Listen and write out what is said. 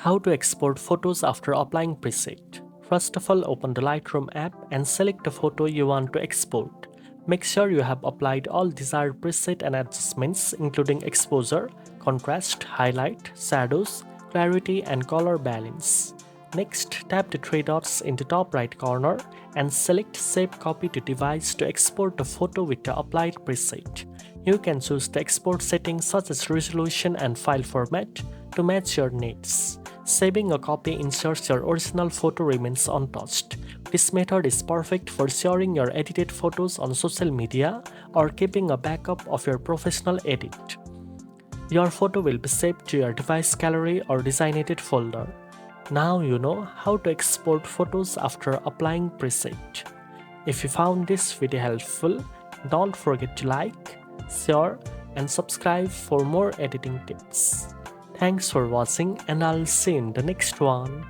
How to export photos after applying preset. First of all, open the Lightroom app and select the photo you want to export. Make sure you have applied all desired preset and adjustments including exposure, contrast, highlight, shadows, clarity and color balance. Next, tap the three dots in the top right corner and select Save Copy to Device to export the photo with the applied preset. You can choose the export settings such as resolution and file format to match your needs. Saving a copy ensures your original photo remains untouched. This method is perfect for sharing your edited photos on social media or keeping a backup of your professional edit. Your photo will be saved to your device gallery or designated folder. Now you know how to export photos after applying preset. If you found this video helpful, don't forget to like, share, and subscribe for more editing tips. Thanks for watching and I'll see you in the next one.